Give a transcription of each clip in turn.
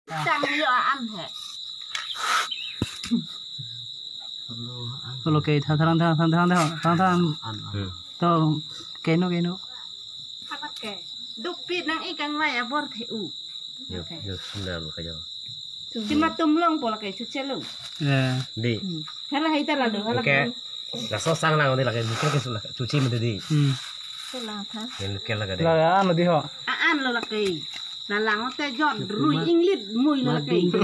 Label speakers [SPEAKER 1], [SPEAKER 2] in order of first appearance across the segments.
[SPEAKER 1] Sang yo ăn hả?
[SPEAKER 2] Kalau kayak thang to keno.
[SPEAKER 1] Apa ke? Dupit nang ikan mai abor theu.
[SPEAKER 3] Yo sudah lo kayo.
[SPEAKER 1] Cuma tumlong pola kayak cuci lu.
[SPEAKER 3] Di.
[SPEAKER 1] Hala hita lalu hala.
[SPEAKER 3] Oke. La so sang nang di la kayo bukan kesulah cuci mende di.
[SPEAKER 1] Salah ta.
[SPEAKER 3] Yang kel la
[SPEAKER 2] Lah ano di ho?
[SPEAKER 1] Aan lo la kayak. Lalang te jot rui inglit mui lo la kayak.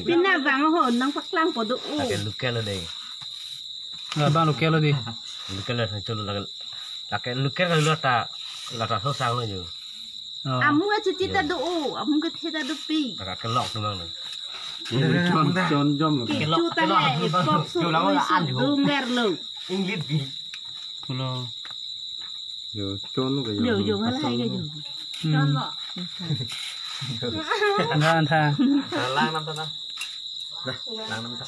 [SPEAKER 1] Pina vang ho nang paklang podo u.
[SPEAKER 3] Kayak lukel lo deh.
[SPEAKER 2] Lah bang lo kelo di.
[SPEAKER 3] Lukel la culu la kayak lukel la ta so sang lo jo.
[SPEAKER 1] Amu aja cita do u, amu ke cita do pi.
[SPEAKER 3] La kelok tu mang lo.
[SPEAKER 4] Chon jom
[SPEAKER 1] Kicu ta he pok su dunger lo.
[SPEAKER 3] Inglit bi.
[SPEAKER 2] Kalau
[SPEAKER 4] yo chon cái
[SPEAKER 1] Yo hala hai cái yo. Chon lo.
[SPEAKER 2] nggak antah.
[SPEAKER 3] Lang nam ta. Dah, lang nam ta.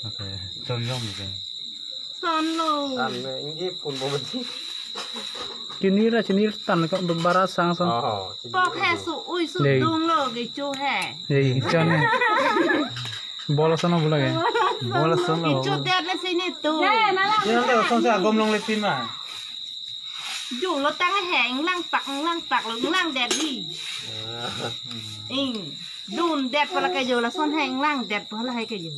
[SPEAKER 4] Oke, chon jom gitu.
[SPEAKER 1] Son lo.
[SPEAKER 3] Ini pun bometi.
[SPEAKER 2] Cinir tan kok berbara sang.
[SPEAKER 3] Oh.
[SPEAKER 1] Pok he su ui su dung lo cái chu he.
[SPEAKER 2] Hei, con bolos sana pula ke?
[SPEAKER 4] Bola sono.
[SPEAKER 1] Kicu te le sini tu.
[SPEAKER 4] Yang tu son sa gomlong lepin mah.
[SPEAKER 1] Dù lo tăng hẹn lăng tặc lo lăng đẹp đi. Đun đẹp là cái dù là son hẹn lăng đẹp là hay cái dù.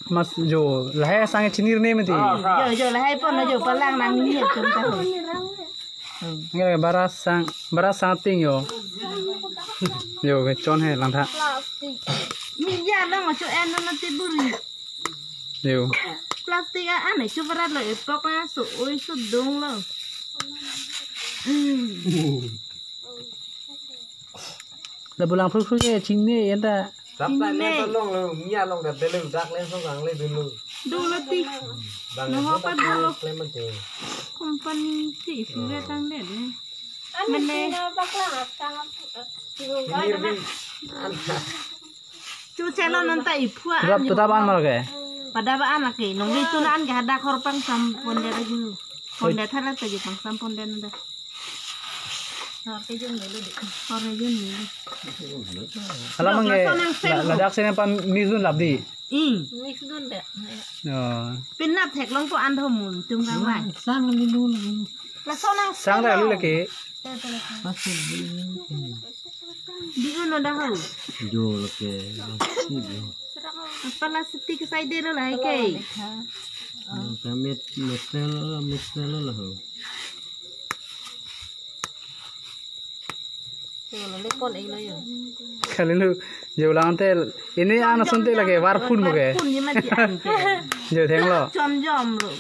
[SPEAKER 2] Mas jo lah sang cinir ne meti.
[SPEAKER 1] Giờ là hay pon là dù pa lang nang ni chúng ta rồi.
[SPEAKER 2] Nggak bara sang ting yo. Yo cái chon he lang tha.
[SPEAKER 1] Mi ya lang cho em nó tiburi.
[SPEAKER 2] Yo.
[SPEAKER 1] Plastic ăn này cho vào lại pok na su ui su dung lo.
[SPEAKER 2] Dah pulang fruit ke cini enda.
[SPEAKER 3] Sampai lên long lo, mía long đặt lên rác lên xong rồi lên dulu.
[SPEAKER 1] Dulu ti. Nó apa dulu?
[SPEAKER 3] Lên mình thì.
[SPEAKER 1] Company ti sudah tang deh. Mene. Chu chelo nanta ipua.
[SPEAKER 2] Tetap an mal ke?
[SPEAKER 1] Pada ba anak ke nong itu nan ga ada korpang sam ponde lagi. Ponde thara ta ji pang sam ponde nda. Ke jung dulu di. Ore jung ni.
[SPEAKER 2] Alam nge ladak sene pa mizun labdi.
[SPEAKER 1] Mix dun de.
[SPEAKER 2] Oh.
[SPEAKER 1] Pinat thek long ko an thomun tum kang mai. Sang ni dulu. La sonang
[SPEAKER 2] Sang dah lu lagi.
[SPEAKER 1] Di uno dah ho.
[SPEAKER 4] Jo leke.
[SPEAKER 1] Plastik sai de lo lai ke.
[SPEAKER 4] Kami mesel lah.
[SPEAKER 2] Kali lu jo lang te ini anak suntik lagi warpun muke.
[SPEAKER 1] Warpun ni mati ante.
[SPEAKER 2] Jo theng lo.
[SPEAKER 1] Chom jom lo.